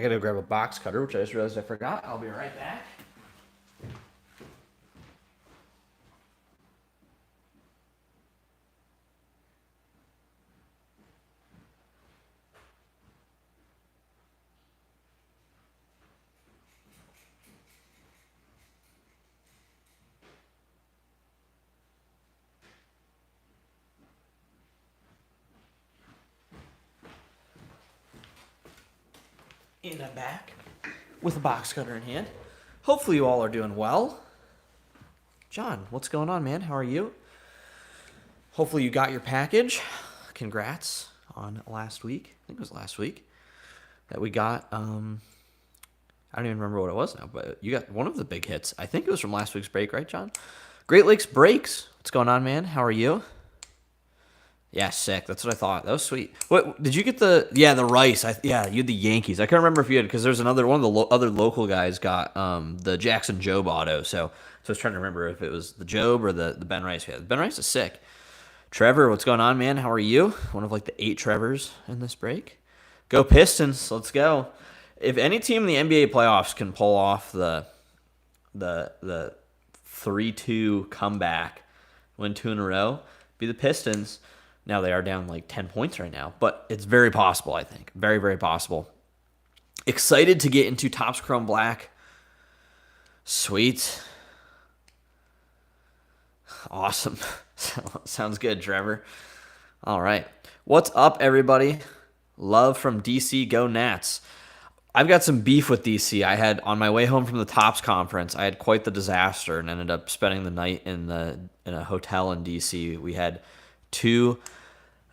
got to grab a box cutter, which I just realized I forgot. I'll be right back. And I'm back with a box cutter in hand. Hopefully you all are doing well. John, what's going on, man? How are you? Hopefully you got your package. Congrats on last week. I think it was last week that we got. I don't even remember what it was now, but you got one of the big hits. I think it was from last week's break, right, John? Great Lakes Breaks. What's going on, man? How are you? Yeah, sick. That's what I thought. That was sweet. What did you get the Rice? You had the Yankees. I can't remember if you had because there's another one of the other local guys got the Jackson Jobe auto. So I was trying to remember if it was the Jobe or the Ben Rice. Yeah, Ben Rice is sick. Trevor, what's going on, man? How are you? One of like the 8 Trevors in this break. Go Pistons. Let's go. If any team in the NBA playoffs can pull off the 3-2 comeback, win 2 in a row, be the Pistons. Now they are down like 10 points right now, but it's very possible, I think. Very, very possible. Excited to get into Topps Chrome Black. Sweet. Awesome. Sounds good, Trevor. All right. What's up, everybody? Love from DC. Go Nats. I've got some beef with DC. I had, on my way home from the Topps conference, I had quite the disaster and ended up spending the night in a hotel in DC.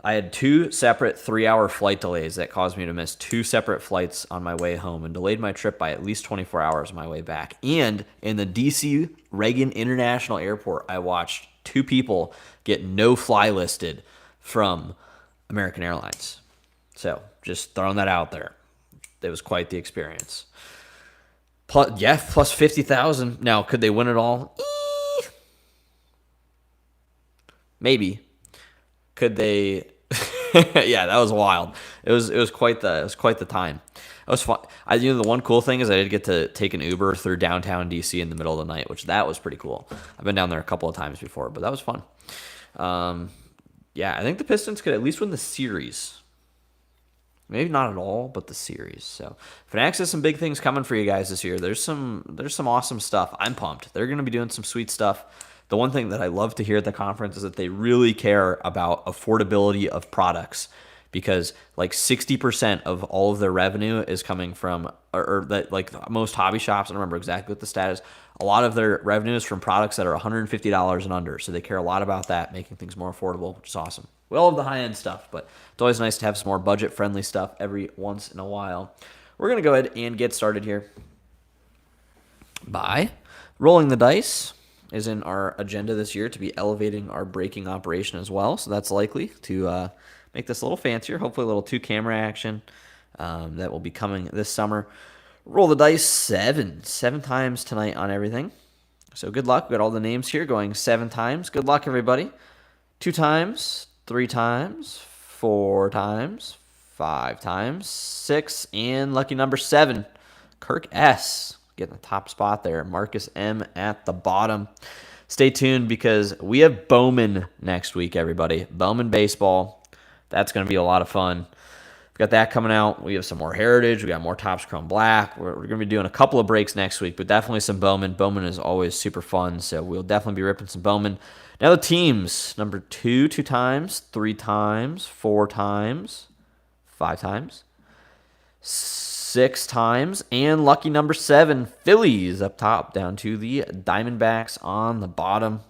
I had 2 separate 3-hour flight delays that caused me to miss 2 separate flights on my way home and delayed my trip by at least 24 hours on my way back. And in the DC Reagan International Airport, I watched 2 people get no-fly listed from American Airlines. So just throwing that out there. It was quite the experience. Plus 50,000. Now, could they win it all? Maybe. Could they? Yeah, that was wild. It was quite the time. It was fun. The one cool thing is I did get to take an Uber through downtown DC in the middle of the night, which that was pretty cool. I've been down there a couple of times before, but that was fun. I think the Pistons could at least win the series. Maybe not at all, but the series. So Fanatics has some big things coming for you guys this year. There's some awesome stuff. I'm pumped. They're going to be doing some sweet stuff. The one thing that I love to hear at the conference is that they really care about affordability of products because like 60% of all of their revenue is coming from, or that like most hobby shops, I don't remember exactly what the stat is, a lot of their revenue is from products that are $150 and under. So they care a lot about that, making things more affordable, which is awesome. We all have the high-end stuff, but it's always nice to have some more budget-friendly stuff every once in a while. We're going to go ahead and get started here by rolling the dice. Is in our agenda this year to be elevating our breaking operation as well. So that's likely to make this a little fancier, hopefully a little 2-camera action that will be coming this summer. Roll the dice 7 times tonight on everything. So good luck. We got all the names here going 7 times. Good luck, everybody. 2 times, 3 times, 4 times, 5 times, 6, and lucky number 7, Kirk S. Getting the top spot there. Marcus M at the bottom. Stay tuned because we have Bowman next week, everybody. Bowman baseball. That's going to be a lot of fun. We've got that coming out. We have some more Heritage. We got more Topps Chrome Black. We're going to be doing a couple of breaks next week, but definitely some Bowman. Bowman is always super fun, so we'll definitely be ripping some Bowman. Now the teams. Number 2 times, 3 times, 4 times, 5 times, 6 times, and lucky number 7, Phillies up top, down to the Diamondbacks on the bottom.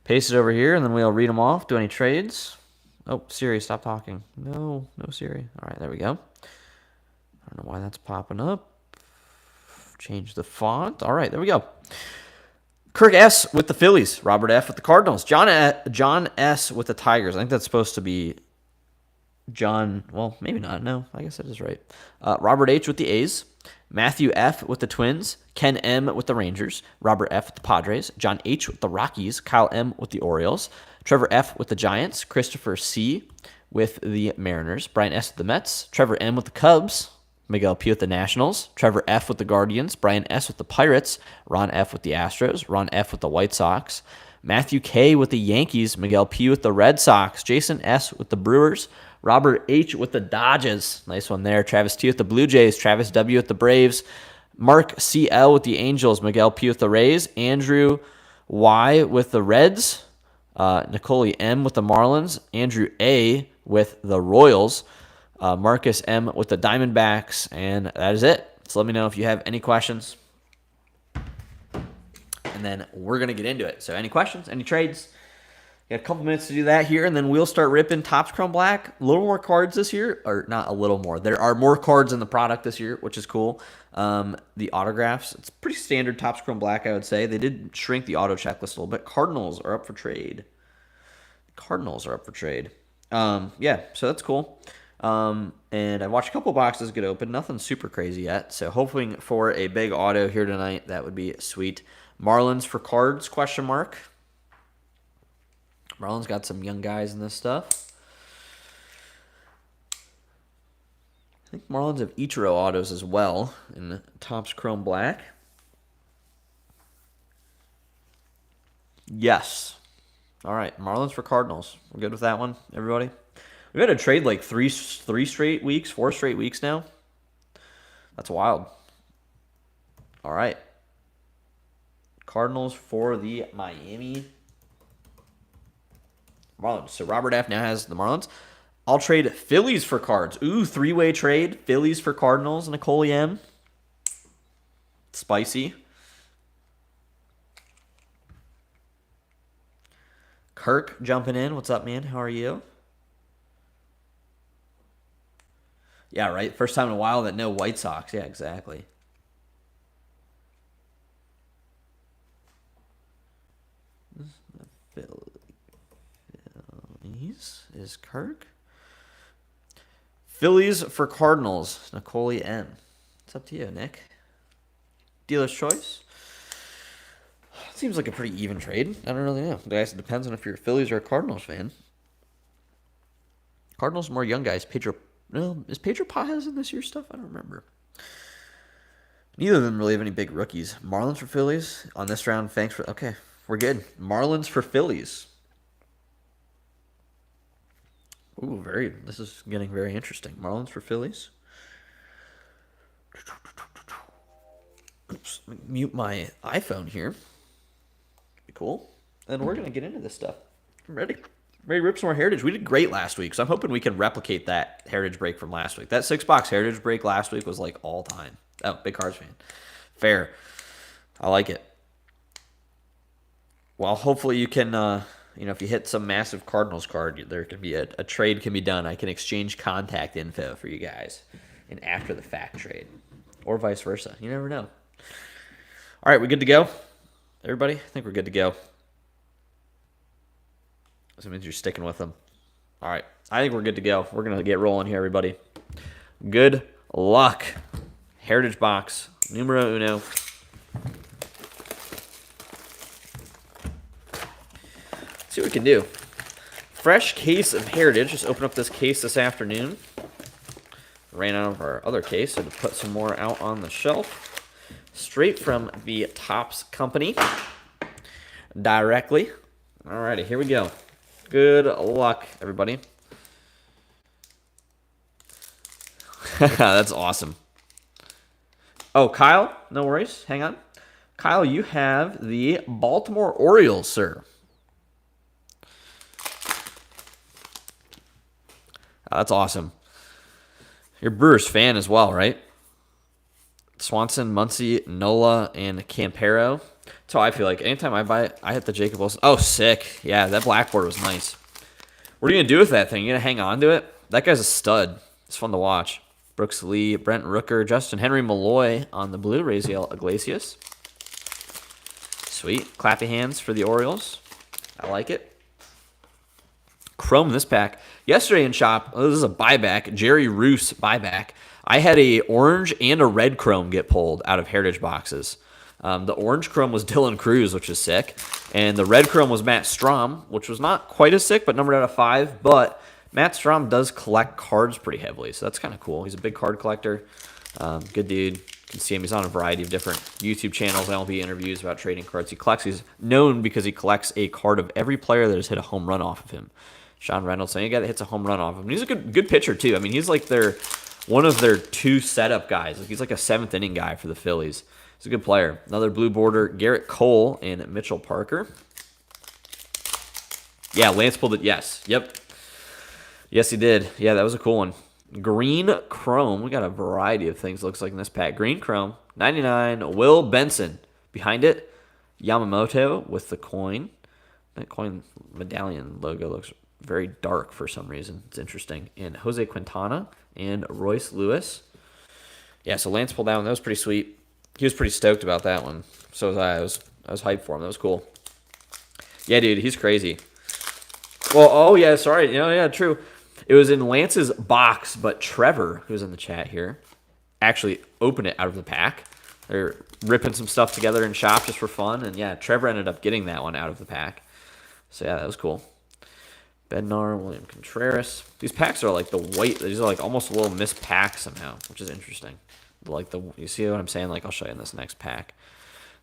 Paste it over here, and then we'll read them off. Do any trades? Oh, Siri, stop talking. No Siri. All right, there we go. I don't know why that's popping up. Change the font. All right, there we go. Kirk S. with the Phillies. Robert F. with the Cardinals. John S. with the Tigers. I think that's supposed to be John, well, maybe not. No, I guess that is right. Robert H. with the A's. Matthew F. with the Twins. Ken M. with the Rangers. Robert F. with the Padres. John H. with the Rockies. Kyle M. with the Orioles. Trevor F. with the Giants. Christopher C. with the Mariners. Brian S. with the Mets. Trevor M. with the Cubs. Miguel P. with the Nationals. Trevor F. with the Guardians. Brian S. with the Pirates. Ron F. with the Astros. Ron F. with the White Sox. Matthew K. with the Yankees. Miguel P. with the Red Sox. Jason S. with the Brewers. Robert H. with the Dodgers. Nice one there. Travis T. with the Blue Jays. Travis W. with the Braves. Mark C.L. with the Angels. Miguel P. with the Rays. Andrew Y. with the Reds. Nicole M. with the Marlins. Andrew A. with the Royals. Marcus M. with the Diamondbacks. And that is it. So let me know if you have any questions. And then we're going to get into it. So any questions, any trades? Got a couple minutes to do that here, and then we'll start ripping Topps Chrome Black. A little more cards this year, or not a little more. There are more cards in the product this year, which is cool. The autographs, it's pretty standard Topps Chrome Black, I would say. They did shrink the auto checklist a little bit. Cardinals are up for trade. Yeah, so that's cool. And I watched a couple boxes get open. Nothing super crazy yet. So hoping for a big auto here tonight. That would be sweet. Marlins for cards, question mark. Marlins got some young guys in this stuff. I think Marlins have Ichiro autos as well in Topps Chrome Black. Yes. All right, Marlins for Cardinals. We're good with that one, everybody? We've had a trade like four straight weeks now. That's wild. All right. Cardinals for the Miami Marlins. So Robert F. now has the Marlins. I'll trade Phillies for cards. Ooh, three-way trade. Phillies for Cardinals. Nicole M. Spicy. Kirk jumping in. What's up, man? How are you? Yeah, right. First time in a while that no White Sox. Yeah, exactly. Phillies is Kirk. Phillies for Cardinals. Nicole M. It's up to you, Nick. Dealer's choice. Seems like a pretty even trade. I don't really know. I guess it depends on if you're a Phillies or a Cardinals fan. Cardinals more young guys. Is Pedro Pajes in this year's stuff? I don't remember. Neither of them really have any big rookies. Marlins for Phillies on this round. Thanks for. Okay, we're good. Marlins for Phillies. Ooh, this is getting very interesting. Marlins for Phillies. Oops, let me mute my iPhone here. Be cool. And we're going to get into this stuff. I'm ready. Ready to rip some more Heritage. We did great last week, so I'm hoping we can replicate that Heritage break from last week. That 6-box Heritage break last week was like all time. Oh, big Cards fan. Fair. I like it. Well, hopefully you can, if you hit some massive Cardinals card, there can be a trade can be done. I can exchange contact info for you guys. An after the fact trade. Or vice versa. You never know. All right, we good to go? Everybody? I think we're good to go. That means you're sticking with them. All right. I think we're good to go. We're going to get rolling here, everybody. Good luck. Heritage box. Numero uno. Let's see what we can do. Fresh case of Heritage. Just open up this case this afternoon. Ran out of our other case, so to put some more out on the shelf. Straight from the Topps company. Directly. All righty, here we go. Good luck, everybody. That's awesome. Oh, Kyle, no worries. Hang on. Kyle, you have the Baltimore Orioles, sir. That's awesome. You're a Brewers fan as well, right? Swanson, Muncy, Nola, and Campero. That's how I feel like. Anytime I buy it, I hit the Jacob Wilson. Oh, sick. Yeah, that blackboard was nice. What are you going to do with that thing? You going to hang on to it? That guy's a stud. It's fun to watch. Brooks Lee, Brent Rooker, Justin Henry Malloy on the blue. Raziel Iglesias. Sweet. Clappy hands for the Orioles. I like it. Chrome this pack. Yesterday in shop, this is a buyback. Jerry Roos buyback. I had a orange and a red chrome get pulled out of Heritage boxes. The orange chrome was Dylan Cruz, which is sick. And the red chrome was Matt Strom, which was not quite as sick, but numbered out of 5. But Matt Strom does collect cards pretty heavily, so that's kind of cool. He's a big card collector. Good dude. You can see him. He's on a variety of different YouTube channels, MLB interviews about trading cards. He's known because he collects a card of every player that has hit a home run off of him. Sean Reynolds, any guy that hits a home run off of him. He's a good pitcher, too. I mean, he's like one of their 2 setup guys. Like, he's like a 7th inning guy for the Phillies. He's a good player. Another blue border, Garrett Cole and Mitchell Parker. Yeah, Lance pulled it. Yes. Yep. Yes, he did. Yeah, that was a cool one. Green Chrome. We got a variety of things, looks like, in this pack. Green Chrome, 99. Will Benson. Behind it, Yamamoto with the coin. That coin medallion logo looks very dark for some reason. It's interesting. And Jose Quintana and Royce Lewis. Yeah, so Lance pulled that one. That was pretty sweet. He was pretty stoked about that one. So was I. I was hyped for him. That was cool. Yeah, dude, he's crazy. Well, oh, yeah, sorry. Yeah, true. It was in Lance's box, but Trevor, who's in the chat here, actually opened it out of the pack. They're ripping some stuff together in shop just for fun. And, yeah, Trevor ended up getting that one out of the pack. So, yeah, that was cool. Bednar, William Contreras. These packs are like the white. These are like almost a little mispacked somehow, which is interesting. Like you see what I'm saying? Like I'll show you in this next pack.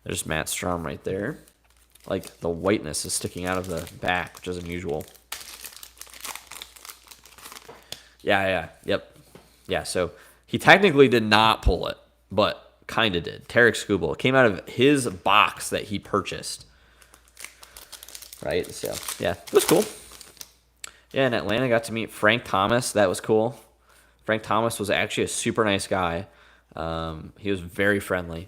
There's Matt Strom right there. Like the whiteness is sticking out of the back, which is unusual. Yeah. Yeah, so he technically did not pull it, but kind of did. Tarek Skubal. It came out of his box that he purchased. Right? So, yeah, it was cool. Yeah, in Atlanta, I got to meet Frank Thomas. That was cool. Frank Thomas was actually a super nice guy. He was very friendly.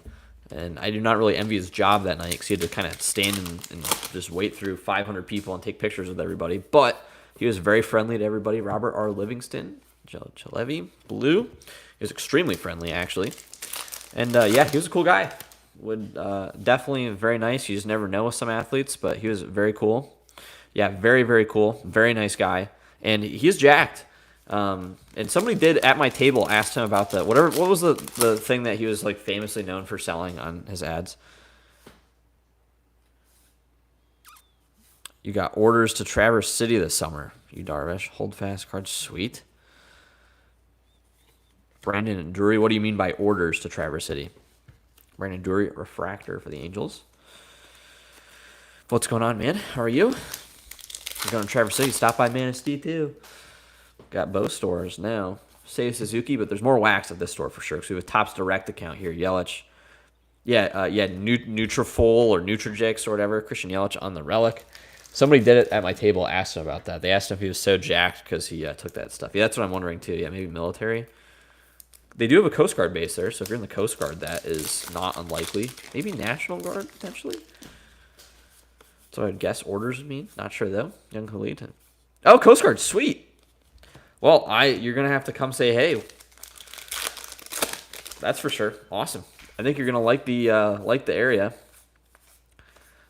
And I do not really envy his job that night because he had to kind of stand and just wait through 500 people and take pictures with everybody. But he was very friendly to everybody. Robert R. Livingston, Jalevi, Blue. He was extremely friendly, actually. And, yeah, he was a cool guy. Definitely very nice. You just never know with some athletes, but he was very cool. Yeah, very, very cool. Very nice guy. And he's jacked. And somebody did at my table asked him about what was the thing that he was like famously known for selling on his ads? You got orders to Traverse City this summer. You Darvish. Hold fast cards. Sweet. Brandon and Drury. What do you mean by orders to Traverse City? Brandon Drury, refractor for the Angels. What's going on, man? How are you? You're going to Traverse City. Stop by Manistee, too. Got both stores now. Say Suzuki, but there's more wax at this store for sure. Because we have a Topps Direct account here. Yelich. Nutrafol or Nutrajix or whatever. Christian Yelich on the Relic. Somebody did it at my table, asked him about that. They asked him if he was so jacked because he took that stuff. Yeah, that's what I'm wondering, too. Yeah, maybe military. They do have a Coast Guard base there, so if you're in the Coast Guard, that is not unlikely. Maybe National Guard, potentially? So I'd guess orders would mean. Not sure, though. Young Khalid. Oh, Coast Guard, sweet. Well, you're going to have to come say hey. That's for sure. Awesome. I think you're going to like the area.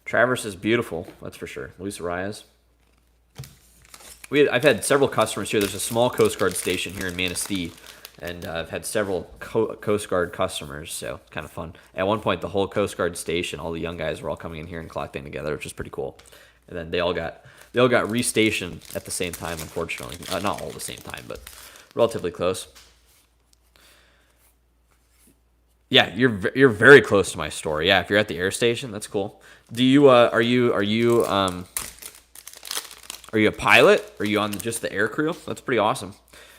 Traverse is beautiful. That's for sure. Luis Arias. I've had several customers here. There's a small Coast Guard station here in Manistee, and I've had several Coast Guard customers, so kind of fun. At one point, the whole Coast Guard station, all the young guys were all coming in here and collecting together, which is pretty cool. And then they all got restationed at the same time, unfortunately. Not all at the same time, but relatively close. Yeah, you're very close to my store. Yeah, if you're at the air station, that's cool. Do you are you a pilot? Are you on just the air crew? That's pretty awesome.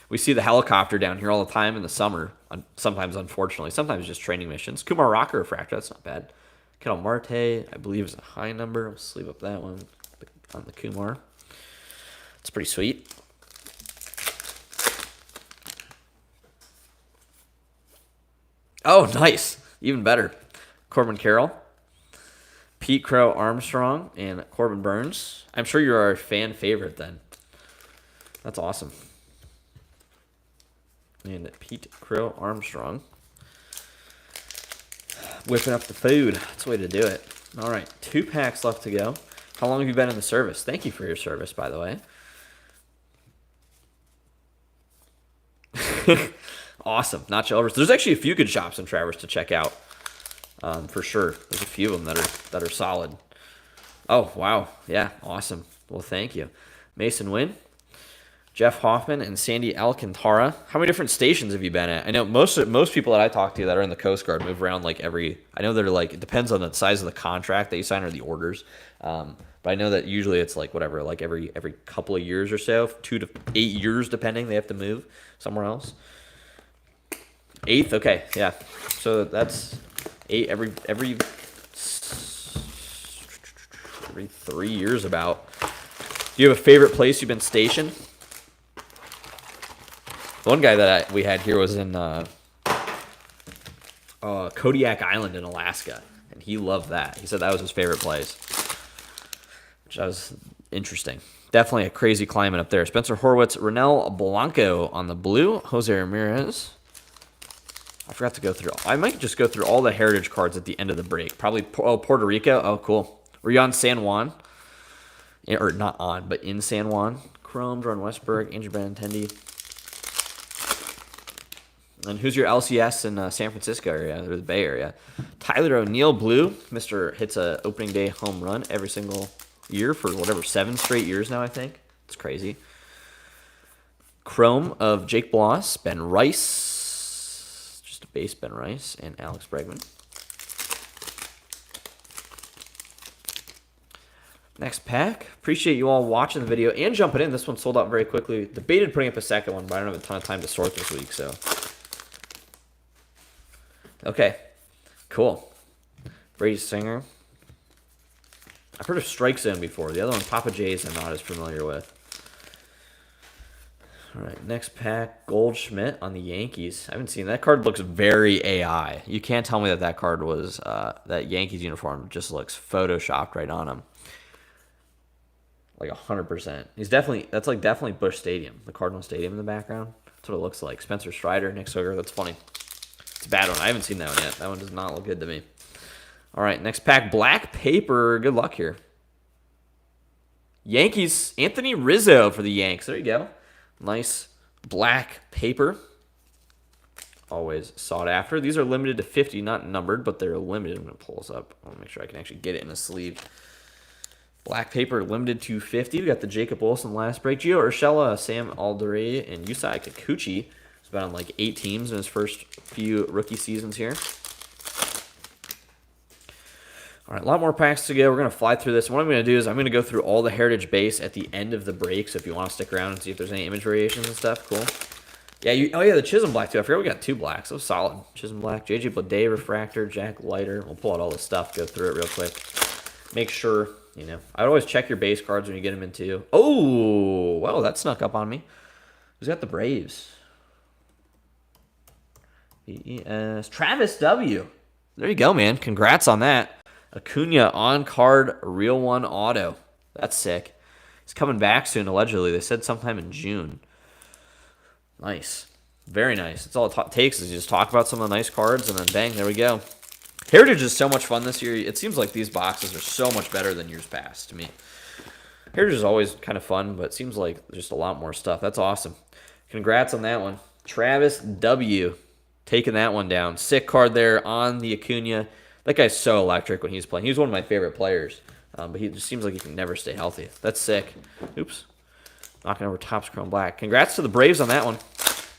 We see the helicopter down here all the time in the summer. Sometimes, unfortunately, sometimes just training missions. Kumar Rocker refractor, that's not bad. Kendall Marte, I believe, is a high number. I'll sleeve up that one on the Kumar. It's pretty sweet. Oh, nice. Even better. Corbin Carroll, Pete Crow Armstrong, and Corbin Burns. I'm sure you're our fan favorite then. That's awesome. And Pete Crow Armstrong. Whipping up the food. That's the way to do it. All right, 2 packs left to go. How long have you been in the service? Thank you for your service, by the way. Awesome. Nacho Elvers. There's actually a few good shops in Traverse to check out. For sure. There's a few of them that are solid. Oh, wow. Yeah, awesome. Well, thank you. Mason Wynn. Jeff Hoffman and Sandy Alcantara. How many different stations have you been at? I know most people that I talk to that are in the Coast Guard move around like every. I know they're like it depends on the size of the contract that you sign or the orders. But I know that usually it's like whatever, like every couple of years or so, 2 to 8 years depending, they have to move somewhere else. 8th, okay, yeah. So that's 8 every 3 years about. Do you have a favorite place you've been stationed? One guy that we had here was in Kodiak Island in Alaska, and he loved that. He said that was his favorite place, which was interesting. Definitely a crazy climate up there. Spencer Horwitz, Renel Blanco on the blue, Jose Ramirez. I forgot to go through. I might just go through all the heritage cards at the end of the break. Probably Puerto Rico. Oh, cool. Were you on San Juan? Or not on, but in San Juan. Chrome, Jordan Westberg, Andrew Benintendi. And who's your LCS in San Francisco area, or the Bay Area? Tyler O'Neill, blue. Mr. hits a opening day home run every single year for whatever, 7 straight years now, I think. It's crazy. Chrome of Jake Bloss, Ben Rice. Just a base Ben Rice, and Alex Bregman. Next pack. Appreciate you all watching the video and jumping in. This one sold out very quickly. Debated putting up a second one, but I don't have a ton of time to sort this week, so... Okay, cool. Brady Singer. I've heard of Strike Zone before. The other one, Papa J's, I'm not as familiar with. All right, next pack, Goldschmidt on the Yankees. I haven't seen that card. Looks very AI. You can't tell me that that card was that Yankees uniform just looks photoshopped right on him. Like 100%. He's definitely definitely Busch Stadium, the Cardinal Stadium in the background. That's what it looks like. Spencer Strider, Nick Sugar. That's funny. It's a bad one. I haven't seen that one yet. That one does not look good to me. All right, next pack, Black Paper. Good luck here. Yankees, Anthony Rizzo for the Yanks. There you go. Nice Black Paper. Always sought after. These are limited to 50, not numbered, but they're limited. I'm going to pull this up. I want to make sure I can actually get it in a sleeve. Black Paper limited to 50. We got the Jacob Wilson last break. Gio Urshela, Sam Alderete, and Yusei Kikuchi. He's been on like 8 teams in his first few rookie seasons here. All right, a lot more packs to go. We're going to fly through this. What I'm going to do is I'm going to go through all the Heritage base at the end of the break, so if you want to stick around and see if there's any image variations and stuff, cool. Yeah, oh yeah, the Chisholm Black too. I forgot we got 2 blacks. That was solid. Chisholm Black, JJ Bleday Refractor, Jack Leiter. We'll pull out all this stuff, go through it real quick. Make sure, you know, I'd always check your base cards when you get them in too. Oh, well, that snuck up on me. Who's got the Braves? Travis W. There you go, man. Congrats on that. Acuna on-card Real One auto. That's sick. He's coming back soon, allegedly. They said sometime in June. Nice. Very nice. That's all it takes is you just talk about some of the nice cards, and then bang, there we go. Heritage is so much fun this year. It seems like these boxes are so much better than years past to me. Heritage is always kind of fun, but it seems like just a lot more stuff. That's awesome. Congrats on that one. Travis W. taking that one down. Sick card there on the Acuna. That guy's so electric when he's playing. He's one of my favorite players, but he just seems like he can never stay healthy. That's sick. Oops. Knocking over Topps Chrome Black. Congrats to the Braves on that one.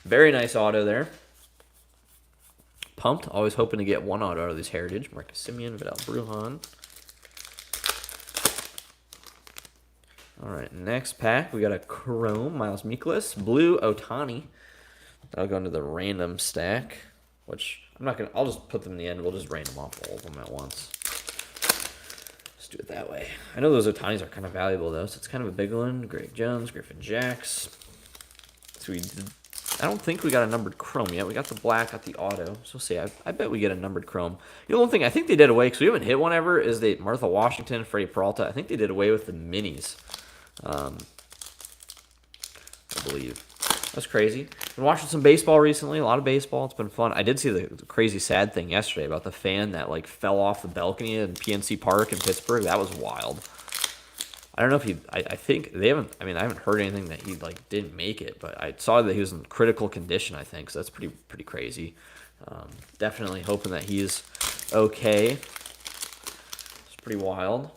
Very nice auto there. Pumped. Always hoping to get one auto out of this Heritage. Marcus Semien, Vidal Brujan. All right, next pack. We got a Chrome, Miles Mikolas. Blue, Ohtani. That'll go into the random stack, which I'm not going to, I'll just put them in the end. We'll just random off all of them at once. Let's do it that way. I know those Ohtanis are kind of valuable, though, so it's kind of a big one. Greg Jones, Griffin Jacks. So I don't think we got a numbered Chrome yet. We got the black, got the auto. So see, I bet we get a numbered Chrome. The only thing I think they did away, because we haven't hit one ever, is Martha Washington, Freddie Peralta. I think they did away with the minis. I believe. That's crazy. Been watching some baseball recently. A lot of baseball. It's been fun. I did see the crazy sad thing yesterday about the fan that like fell off the balcony in PNC Park in Pittsburgh. That was wild. I don't know if I think they haven't. I mean, I haven't heard anything that he like didn't make it, but I saw that he was in critical condition. I think so. That's pretty crazy. Definitely hoping that he's okay. It's pretty wild.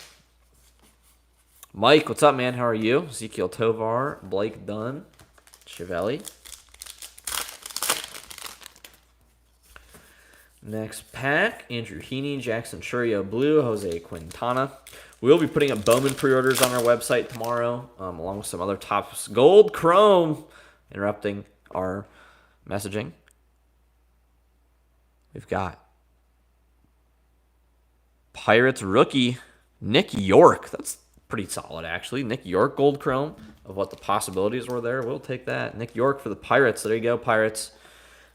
Mike, what's up, man? How are you? Ezekiel Tovar, Blake Dunn. Chiavelli. Next pack, Andrew Heaney, Jackson Churio Blue, Jose Quintana. We'll be putting up Bowman pre-orders on our website tomorrow, along with some other Topps Gold Chrome. Interrupting our messaging. We've got Pirates rookie, Nick York. That's pretty solid, actually. Nick York Gold Chrome, of what the possibilities were there. We'll take that. Nick York for the Pirates. There you go, Pirates.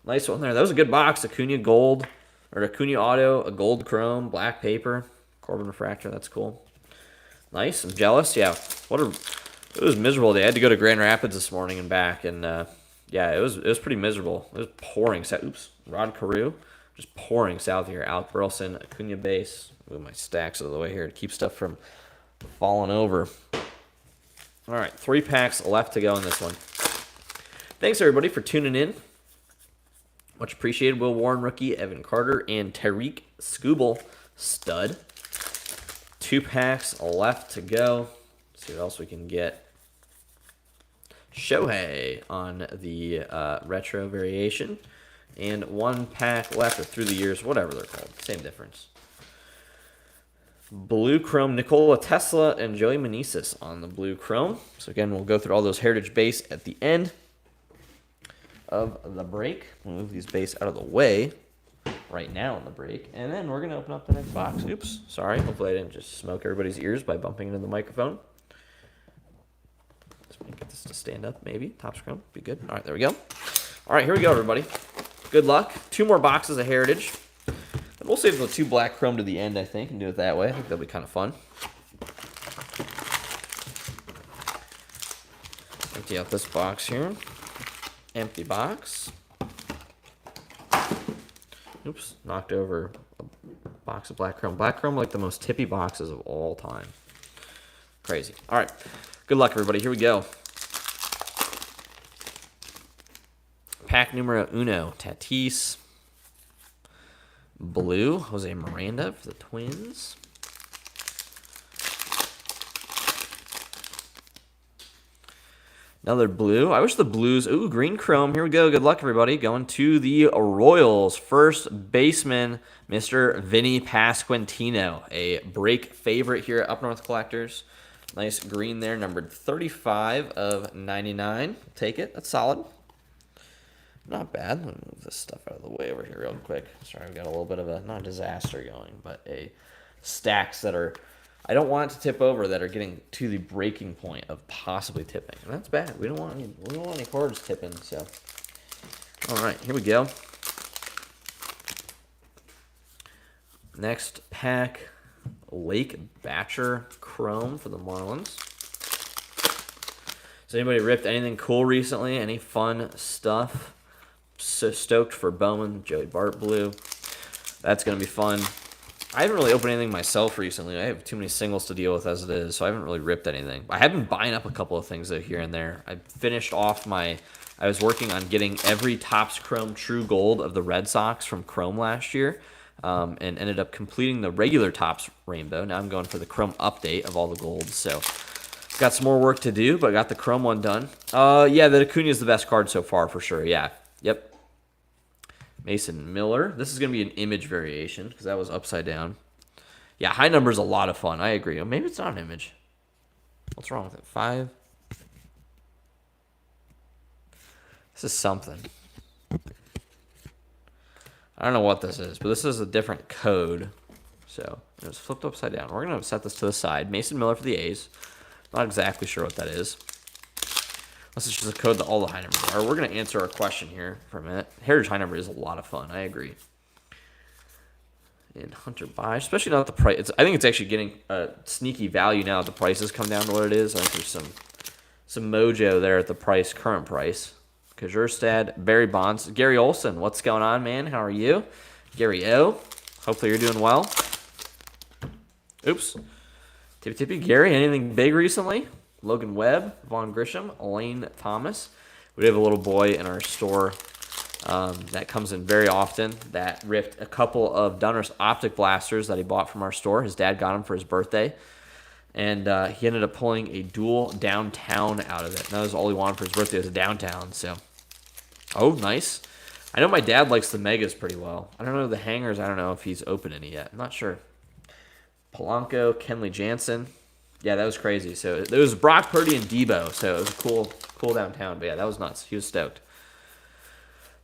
Nice one there. That was a good box. Acuna Gold, or Acuna Auto, a Gold Chrome, black paper, Corbin Refractor. That's cool. Nice. I'm jealous. Yeah. It was miserable. They had to go to Grand Rapids this morning and back, and yeah, it was pretty miserable. It was pouring. Oops. Rod Carew, just pouring south here. Alec Burleson, Acuna base. Move my stacks out of the way here to keep stuff from falling over. All right, 3 packs left to go in this one. Thanks everybody for tuning in. Much appreciated. Will Warren rookie, Evan Carter, and Tariq Skubal stud. 2 packs left to go. Let's see what else we can get. Shohei on the retro variation. And 1 pack left, or through the years, whatever they're called. Same difference. Blue Chrome, Nikola Tesla and Joey Meneses on the Blue Chrome. So again, we'll go through all those Heritage base at the end of the break. We'll move these base out of the way right now in the break. And then we're going to open up the next box. Oops, sorry. Hopefully I didn't just smoke everybody's ears by bumping into the microphone. Let's get this to stand up, maybe. Topps Chrome, be good. All right, there we go. All right, here we go, everybody. Good luck. 2 more boxes of Heritage. And we'll save the 2 black Chrome to the end, I think, and do it that way. I think that'll be kind of fun. Empty out this box here. Empty box. Oops, knocked over a box of black Chrome. Black Chrome, like the most tippy boxes of all time. Crazy. All right, good luck, everybody. Here we go. Pack numero uno, Tatis. Blue, Jose Miranda for the Twins. Another blue. I wish the blues. Ooh, green chrome. Here we go. Good luck, everybody. Going to the Royals. First baseman, Mr. Vinny Pasquantino. A break favorite here at Up North Collectors. Nice green there, numbered 35 of 99. Take it. That's solid. Not bad. Let me move this stuff out of the way over here real quick. Sorry, I've got a little bit of a, not a disaster going, but a stacks that are, I don't want it to tip over, that are getting to the breaking point of possibly tipping. And that's bad. We don't want any cards tipping, so. All right, here we go. Next pack, Lake Batcher Chrome for the Marlins. Has anybody ripped anything cool recently? Any fun stuff? So stoked for Bowman, Joey Bart Blue. That's going to be fun. I haven't really opened anything myself recently. I have too many singles to deal with as it is, so I haven't really ripped anything. I have been buying up a couple of things though here and there. I finished off I was working on getting every Topps Chrome True Gold of the Red Sox from Chrome last year, and ended up completing the regular Topps Rainbow. Now I'm going for the Chrome update of all the golds, so got some more work to do, but I got the Chrome one done. Yeah, the Acuna is the best card so far for sure. Yeah, yep. Mason Miller. This is going to be an image variation because that was upside down. Yeah, high number is a lot of fun. I agree. Or maybe it's not an image. What's wrong with it? 5. This is something. I don't know what this is, but this is a different code. So it was flipped upside down. We're going to set this to the side. Mason Miller for the A's. Not exactly sure what that is. This is just a code that all the high numbers are. We're going to answer our question here for a minute. Heritage high number is a lot of fun. I agree. And Hunter Buy, especially now that the price. I think it's actually getting a sneaky value now that the prices come down to what it is. I think there's some mojo there at the current price. Kjerstad, Barry Bonds, Gary Olson. What's going on, man? How are you? Gary O. Hopefully you're doing well. Oops. Tippy Gary, anything big recently? Logan Webb, Vaughn Grisham, Elaine Thomas. We have a little boy in our store that comes in very often that ripped a couple of Donruss Optic Blasters that he bought from our store. His dad got him for his birthday. And he ended up pulling a dual downtown out of it. And that was all he wanted for his birthday was a downtown. So, oh, nice. I know my dad likes the Megas pretty well. I don't know the hangers. I don't know if he's opened any yet. I'm not sure. Polanco, Kenley Jansen. Yeah, that was crazy. So it was Brock Purdy and Debo. So it was a cool downtown. But yeah, that was nuts. He was stoked.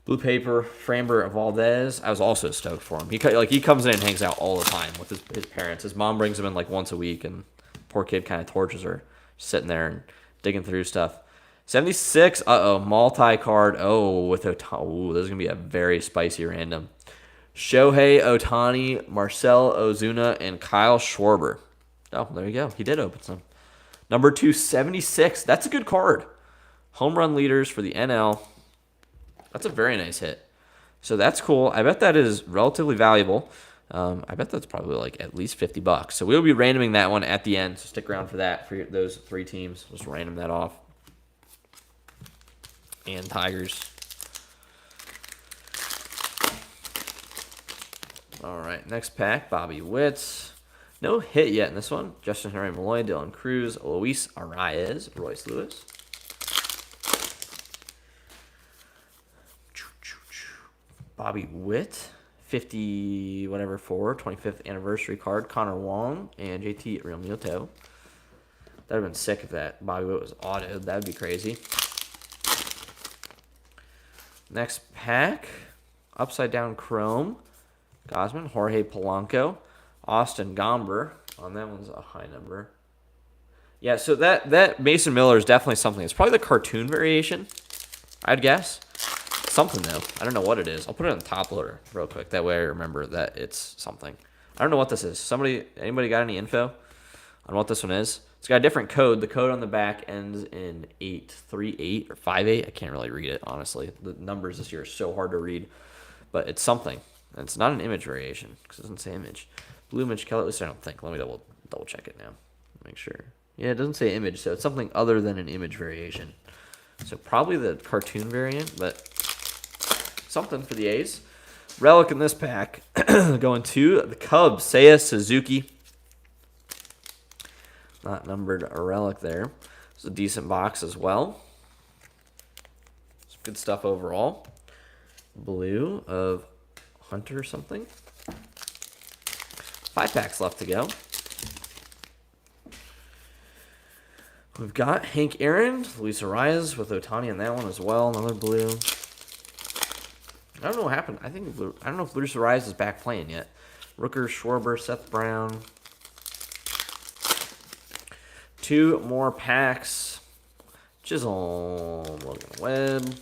Blue Paper, Framber Valdez. I was also stoked for him. He comes in and hangs out all the time with his parents. His mom brings him in like once a week, and poor kid kind of tortures her, sitting there and digging through stuff. 76. Multi-card. With Otani. This is going to be a very spicy random. Shohei Otani, Marcel Ozuna, and Kyle Schwarber. Oh, there you go. He did open some. Number 276. That's a good card. Home run leaders for the NL. That's a very nice hit. So that's cool. I bet that is relatively valuable. I bet that's probably like at least $50. So we'll be randoming that one at the end. So stick around for that, for those 3 teams. Just random that off. And Tigers. All right, next pack, Bobby Witt. No hit yet in this one. Justin Henry Malloy, Dylan Cruz, Luis Arias, Royce Lewis. Bobby Witt, 50 whatever for 25th anniversary card. Connor Wong and JT Realmuto. That would have been sick if that Bobby Witt was autoed. That would be crazy. Next pack, upside down chrome. Gosman, Jorge Polanco, Austin Gomber. On that one's a high number. Yeah, so that Mason Miller is definitely something. It's probably the cartoon variation, I'd guess. Something, though. I don't know what it is. I'll put it on the top loader real quick. That way I remember that it's something. I don't know what this is. Anybody got any info on what this one is? It's got a different code. The code on the back ends in 838 or 58. I can't really read it, honestly. The numbers this year are so hard to read. But it's something. And it's not an image variation because it doesn't say image. Blue Mitch Keller, at least I don't think. Let me double check it now. Make sure. Yeah, it doesn't say image, so it's something other than an image variation. So probably the cartoon variant, but something for the A's. Relic in this pack going to the Cubs, Seiya Suzuki. Not numbered a relic there. It's a decent box as well. Some good stuff overall. Blue of Hunter something. 5 packs left to go. We've got Hank Aaron, Luis Arias with Otani on that one as well. Another blue. I don't know what happened. I don't know if Luis Arias is back playing yet. Rooker, Schwarber, Seth Brown. 2 more packs. Chisholm, Logan Webb.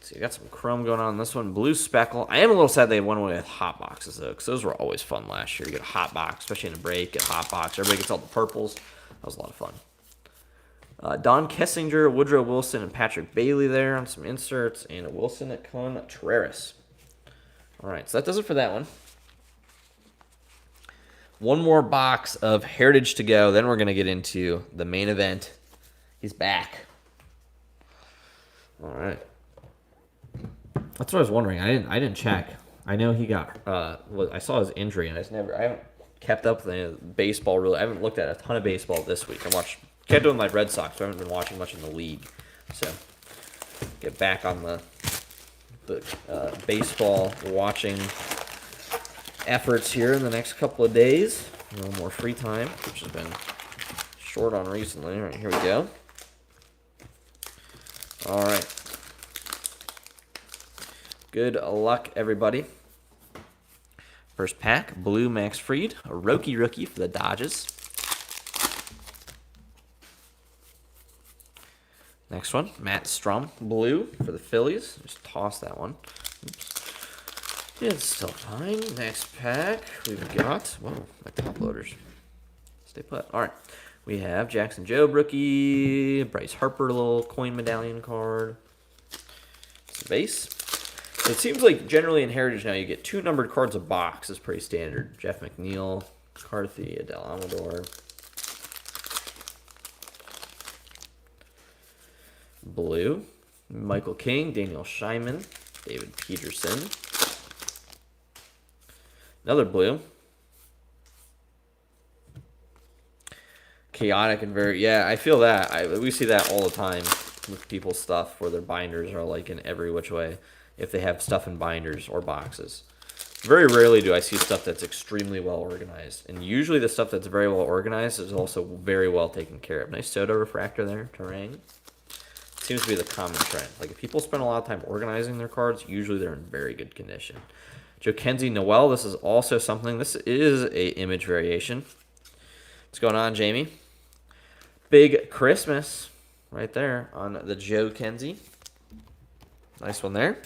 See, I got some chrome going on in this one. Blue Speckle. I am a little sad they went away with hot boxes, though, because those were always fun last year. You get a hot box, especially in a break, get a hot box. Everybody gets all the purples. That was a lot of fun. Don Kessinger, Woodrow Wilson, and Patrick Bailey there on some inserts, and a Wilson at Contreras. All right, so that does it for that one. One more box of Heritage to go. Then we're going to get into the main event. He's back. All right. That's what I was wondering. I didn't check. I know he got. I saw his injury, and I haven't kept up with baseball really. I haven't looked at a ton of baseball this week. Kept doing my Red Sox. So I haven't been watching much in the league. So get back on the baseball watching efforts here in the next couple of days. A little more free time, which has been short on recently. All right, here we go. All right. Good luck, everybody. First pack, blue Max Fried, a rookie for the Dodgers. Next one, Matt Strum, blue for the Phillies. Just toss that one. Oops. It's still fine. Next pack, we've got, whoa, my top loaders. Stay put. All right. We have Jackson Jobe, rookie. Bryce Harper, little coin medallion card. It's the base. It seems like generally in Heritage now you get 2 numbered cards a box. Is pretty standard. Jeff McNeil, McCarthy, Adele Amador. Blue, Michael King, Daniel Scheinman, David Peterson. Another blue. Chaotic and very, yeah, I feel that. We see that all the time with people's stuff where their binders are like in every which way if they have stuff in binders or boxes. Very rarely do I see stuff that's extremely well organized. And usually the stuff that's very well organized is also very well taken care of. Nice Soto refractor there, Terang. Seems to be the common trend. Like if people spend a lot of time organizing their cards, usually they're in very good condition. Joe Kenzie Noel, this is also something, this is a image variation. What's going on, Jamie? Big Christmas right there on the Joe Kenzie. Nice one there.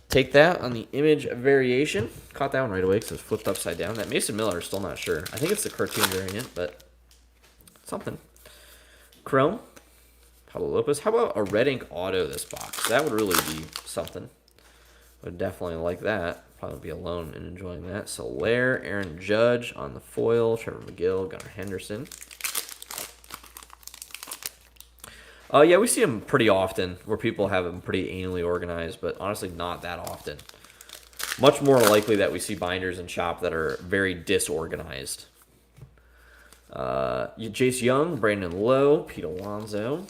Take that on the image variation. Caught that one right away because it was flipped upside down. That Mason Miller, still not sure. I think it's the cartoon variant, but something. Chrome. Pablo Lopez. How about a red ink auto this box? That would really be something. Would definitely like that. Probably be alone and enjoying that. Soler, Aaron Judge on the foil. Trevor McGill, Gunnar Henderson. Yeah, we see them pretty often where people have them pretty anally organized, but honestly not that often. Much more likely that we see binders and shop that are very disorganized. Jace Young, Brandon Lowe, Pete Alonso.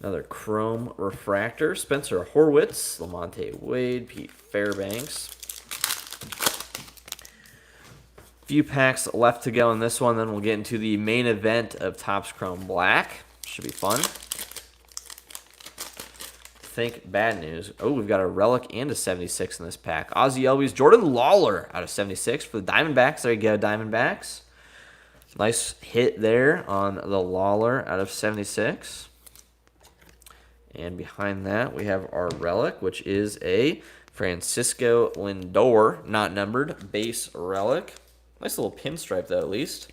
Another Chrome Refractor. Spencer Horwitz, Lamonte Wade, Pete Fairbanks. Few packs left to go in this one, then we'll get into the main event of Topps Chrome Black. Should be fun. Think bad news. Oh, we've got a relic and a 76 in this pack. Ozzie Albies, Jordan Lawler out of 76 for the Diamondbacks. There you go, Diamondbacks. Nice hit there on the Lawler out of 76. And behind that, we have our relic, which is a Francisco Lindor, not numbered, base relic. Nice little pinstripe, though, at least.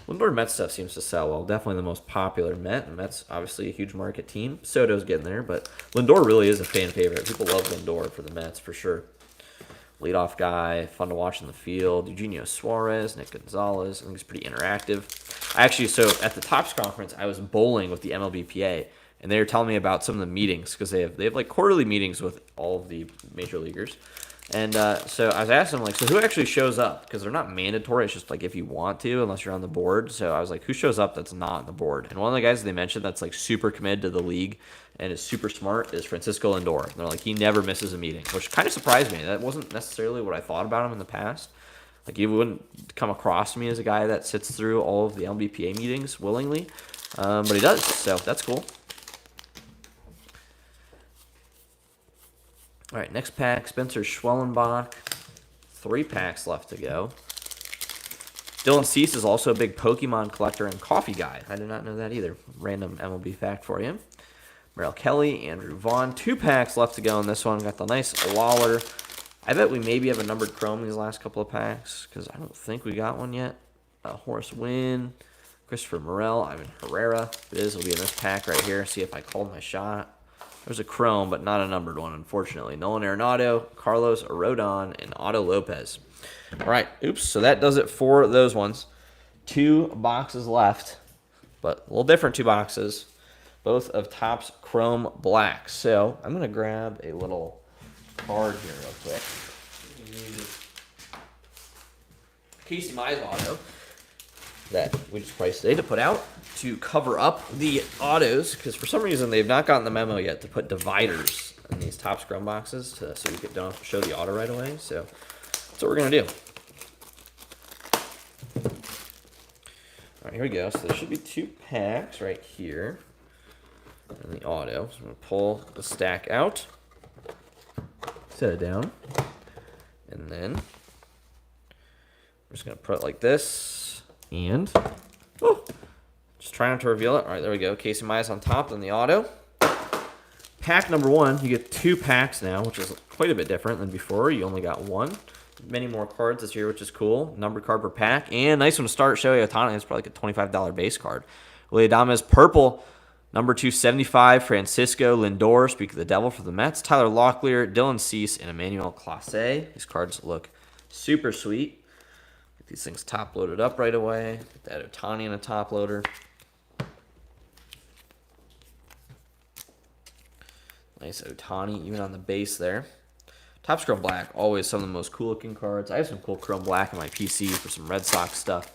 Lindor Mets stuff seems to sell well. Definitely the most popular Met. And Mets, obviously, a huge market team. Soto's getting there, but Lindor really is a fan favorite. People love Lindor for the Mets, for sure. Leadoff guy, fun to watch in the field. Eugenio Suarez, Nick Gonzalez. I think it's pretty interactive. So at the Topps conference, I was bowling with the MLBPA, and they were telling me about some of the meetings because they have like quarterly meetings with all of the major leaguers. And so I was asking them, like, so who actually shows up? Because they're not mandatory. It's just like if you want to, unless you're on the board. So I was like, who shows up that's not on the board? And one of the guys they mentioned that's like super committed to the league and is super smart is Francisco Lindor. And they're like, he never misses a meeting, which kind of surprised me. That wasn't necessarily what I thought about him in the past. Like, he wouldn't come across to me as a guy that sits through all of the LBPA meetings willingly. But he does, so that's cool. All right, next pack, Spencer Schwellenbach. 3 packs left to go. Dylan Cease is also a big Pokemon collector and coffee guy. I did not know that either. Random MLB fact for you. Merrill Kelly, Andrew Vaughn. 2 packs left to go in this one. Got the nice Lawler. I bet we maybe have a numbered Chrome these last couple of packs because I don't think we got one yet. Horace Wynn, Christopher Morel, Ivan Herrera. If it is, it'll be in this pack right here. See if I called my shot. There's a Chrome, but not a numbered one, unfortunately. Nolan Arenado, Carlos Rodon, and Otto Lopez. All right, oops, so that does it for those ones. 2 boxes left, but a little different 2 boxes, both of Topps Chrome Black. So I'm going to grab a little card here real quick. Casey Mize auto that we just priced today to put out to cover up the autos, because for some reason they've not gotten the memo yet to put dividers in these Topps Chrome boxes so we don't have to show the auto right away. So that's what we're going to do. All right, here we go. So there should be 2 packs right here in the auto. So I'm going to pull the stack out, set it down, and then I'm just going to put it like this, and just trying to reveal it. All right, there we go. Casey Mize on top, then the auto. Pack number 1, you get 2 packs now, which is quite a bit different than before. You only got 1. Many more cards this year, which is cool. Numbered card per pack. And nice one to start. Shohei Ohtani. It's probably like a $25 base card. Willie Adames, purple. Number 275, Francisco Lindor. Speak of the devil for the Mets. Tyler Locklear, Dylan Cease, and Emmanuel Clase. These cards look super sweet. Get these things top loaded up right away. Get that Ohtani in a top loader. Nice Ohtani, even on the base there. Topps Chrome Black, always some of the most cool looking cards. I have some cool Chrome Black in my PC for some Red Sox stuff.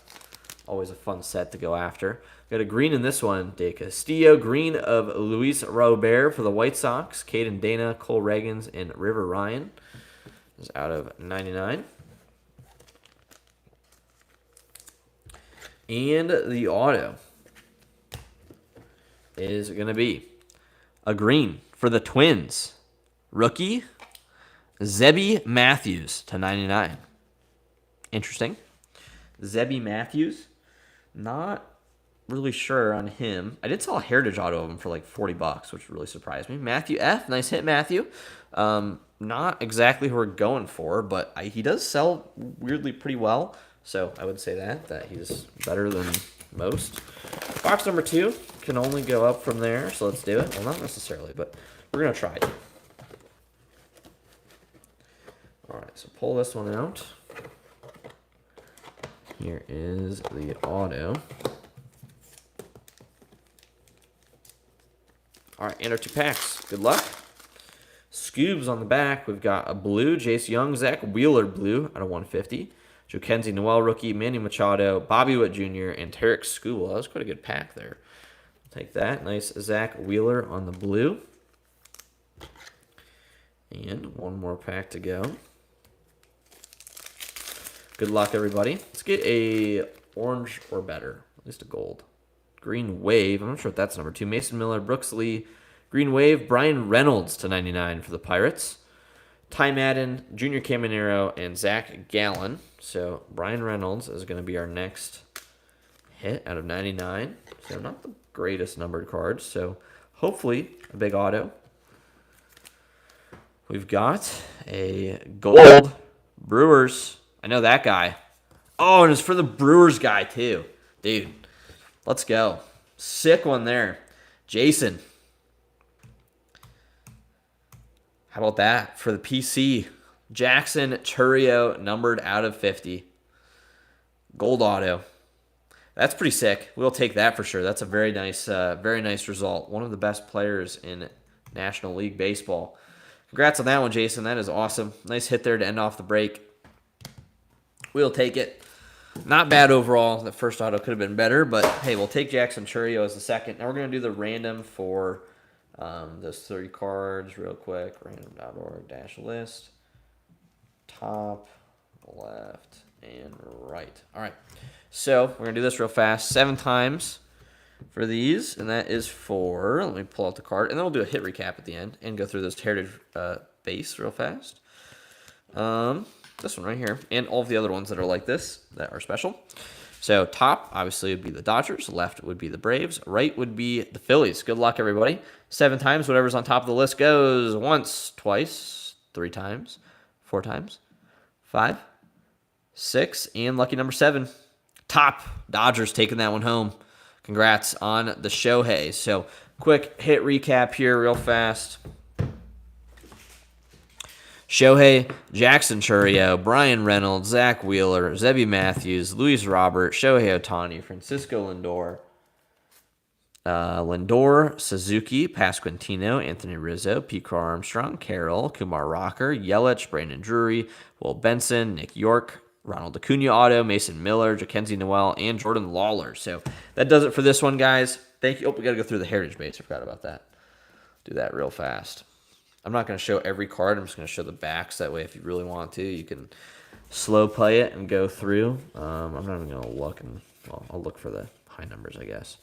Always a fun set to go after. Got a green in this one. De Castillo, green of Luis Robert for the White Sox. Caden Dana, Cole Reagans, and River Ryan is out of 99. And the auto is going to be a green for the Twins. Rookie, Zebby Matthews to 99. Interesting. Zebby Matthews. Not really sure on him. I did sell a Heritage auto of him for like $40, which really surprised me. Matthew F. Nice hit, Matthew. Not exactly who we're going for, but he does sell weirdly pretty well. So I would say that he's better than most. Box number 2 can only go up from there, so let's do it. Well, not necessarily, but we're going to try it. All right, so pull this one out. Here is the auto. All right, and our 2 packs. Good luck. Scoobs on the back. We've got a blue, Jace Young, Zach Wheeler blue out of 150. Jockenzie Noel rookie, Manny Machado, Bobby Witt Jr., and Tarek Skubal. That was quite a good pack there. Take that. Nice Zach Wheeler on the blue. And one more pack to go. Good luck, everybody. Let's get a orange or better, at least a gold. Green Wave. I'm not sure if that's number 2. Mason Miller, Brooks Lee. Green Wave, Brian Reynolds to 99 for the Pirates. Ty Madden, Junior Caminero, and Zach Gallen. So Brian Reynolds is going to be our next hit out of 99. So not the greatest numbered cards. So hopefully a big auto. We've got a gold Brewers. I know that guy. Oh, and it's for the Brewers guy too. Dude, let's go. Sick one there. Jason. How about that for the PC? Jackson Churio, numbered out of 50. Gold auto. That's pretty sick. We'll take that for sure. That's a very nice result. One of the best players in National League Baseball. Congrats on that one, Jason. That is awesome. Nice hit there to end off the break. We'll take it. Not bad overall. The first auto could have been better, but hey, we'll take Jackson Churio as the second. Now we're going to do the random for those 30 cards real quick. Random.org-list. Top, left, and right. All right. So we're going to do this real fast. 7 times for these, and that is for, let me pull out the card, and then we'll do a hit recap at the end and go through this Heritage base real fast. This one right here, and all of the other ones that are like this that are special. So top, obviously, would be the Dodgers. Left would be the Braves. Right would be the Phillies. Good luck, everybody. 7 times. Whatever's on top of the list goes once, twice, 3 times, 4 times, 5, 6, and lucky number 7. Top. Dodgers taking that one home. Congrats on the Shohei. So quick hit recap here real fast. Shohei, Jackson Churio, Brian Reynolds, Zach Wheeler, Zebby Matthews, Luis Robert, Shohei Ohtani, Francisco Lindor, Suzuki, Pasquantino, Anthony Rizzo, Pete Armstrong, Carroll, Kumar Rocker, Yelich, Brandon Drury, Will Benson, Nick York, Ronald Acuna auto, Mason Miller, Jackenzie Noel, and Jordan Lawler. So that does it for this one, guys. Thank you. Oh, we got to go through the Heritage base. I forgot about that. Do that real fast. I'm not going to show every card. I'm just going to show the backs. That way, if you really want to, you can slow play it and go through. I'm not even going to look. I'll look for the high numbers, I guess.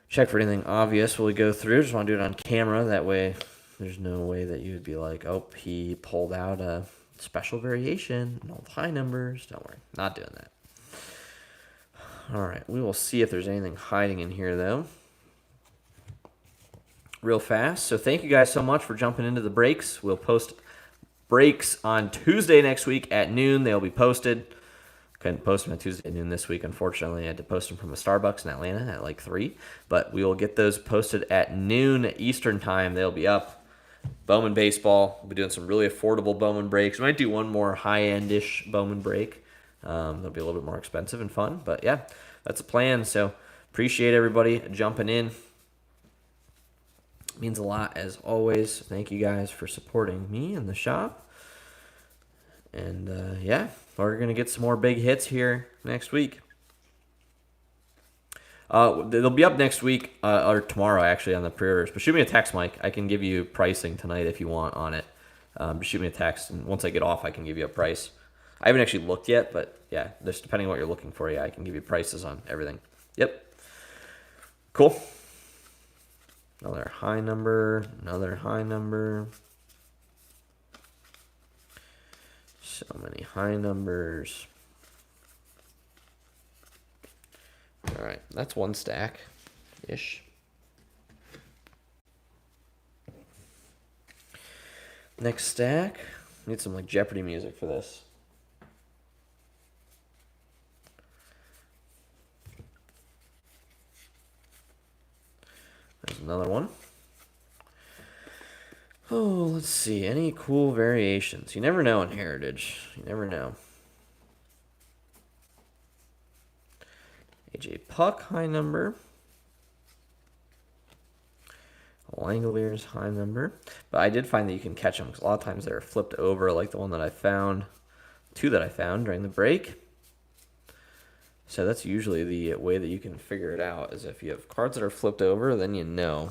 Check for anything obvious while we go through. Just want to do it on camera. That way, there's no way that you would be like, oh, he pulled out a special variation and all the high numbers. Don't worry. Not doing that. All right. We will see if there's anything hiding in here, though. Real fast. So thank you guys so much for jumping into the breaks. We'll post breaks on Tuesday next week at noon. They'll be posted. Couldn't post them on Tuesday at noon this week, unfortunately. I had to post them from a Starbucks in Atlanta at like 3. But we will get those posted at noon Eastern time. They'll be up. Bowman Baseball. We'll be doing some really affordable Bowman breaks. We might do one more high-end-ish Bowman break. They'll be a little bit more expensive and fun. But yeah, that's a plan. So appreciate everybody jumping in. It means a lot as always. Thank you guys for supporting me in the shop. And yeah, we're going to get some more big hits here next week. They'll be up next week or tomorrow actually on the pre-orders. But shoot me a text, Mike. I can give you pricing tonight if you want on it. Just shoot me a text, and once I get off, I can give you a price. I haven't actually looked yet, but yeah, just depending on what you're looking for, yeah, I can give you prices on everything. Yep. Cool. Another high number. Another high number. So many high numbers. All right, that's one stack-ish. Next stack. Need some like Jeopardy music for this. There's another one. Oh, let's see. Any cool variations? You never know in Heritage. You never know. AJ Puck, high number. Langoliers, high number. But I did find that you can catch them because a lot of times they're flipped over, like the one that I found, two that I found during the break. So that's usually the way that you can figure it out, is if you have cards that are flipped over, then you know.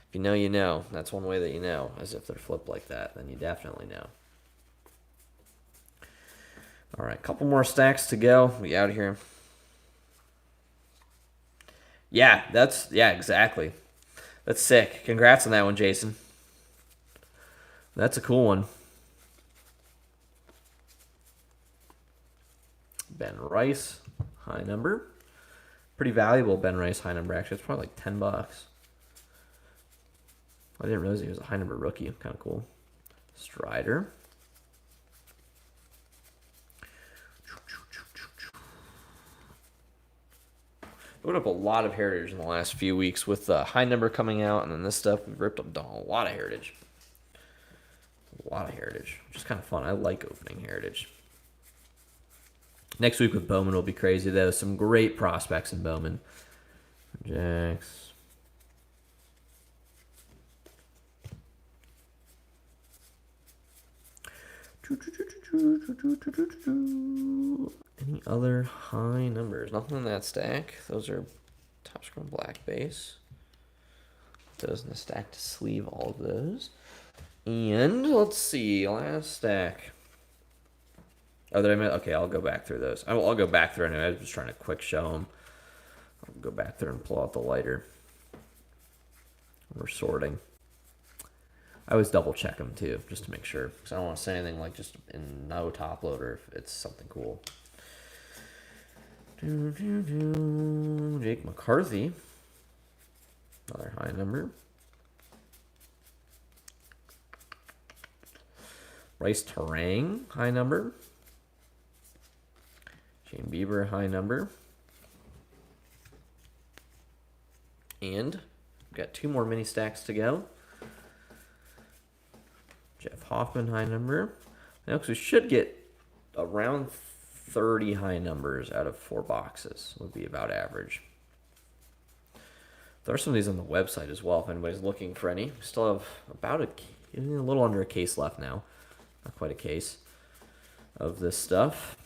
If you know, you know. That's one way that you know, is if they're flipped like that, then you definitely know. All right, couple more stacks to go. We out of here. Yeah, exactly. That's sick. Congrats on that one, Jason. That's a cool one. Ben Rice, high number. Pretty valuable Ben Rice high number, actually. It's probably like $10. I didn't realize he was a high number rookie. Kind of cool. Strider. Put up a lot of Heritage in the last few weeks with the high number coming out, and then this stuff. We've ripped up a lot of Heritage. A lot of Heritage, which is kind of fun. I like opening Heritage. Next week with Bowman will be crazy, though. Some great prospects in Bowman. Jax. Any other high numbers? Nothing in that stack. Those are top scroll black base. Those in the stack to sleeve all of those. And let's see, last stack. Oh, did I miss? Okay, I'll go back through those. I'll go back through anyway. I was just trying to quick show them. I'll go back through and pull out the lighter. We're sorting. I always double check them too, just to make sure, because I don't want to say anything like just in no top loader if it's something cool. Jake McCarthy, another high number. Rice Tarang, high number. Shane Bieber, high number. And we've got two more mini stacks to go. Jeff Hoffman, high number. Now, because we should get around 30 high numbers out of 4 boxes. Would be about average. There are some of these on the website as well, if anybody's looking for any. We still have about a little under a case left now. Not quite a case of this stuff.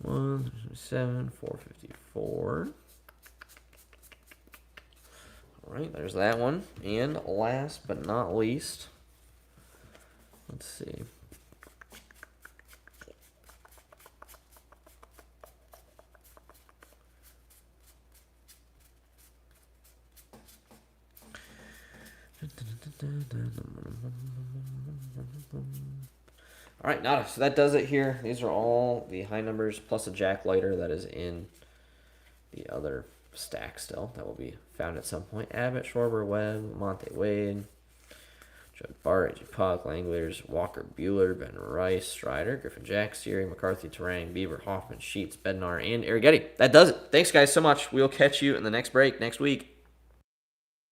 One, 7, 454. All right, there's that one. And last but not least, let's see. All right, nada. So that does it here. These are all the high numbers plus a Jack Lighter that is in the other stack still. That will be found at some point. Abbott, Schwarber, Webb, Monte Wade, Judd Bart, A.J. Puck, Langoliers, Walker Bueller, Ben Rice, Strider, Griffin Jack, Siri, McCarthy, Tarang, Bieber, Hoffman, Sheets, Bednar, and Arrighetti. That does it. Thanks, guys, so much. We'll catch you in the next break next week.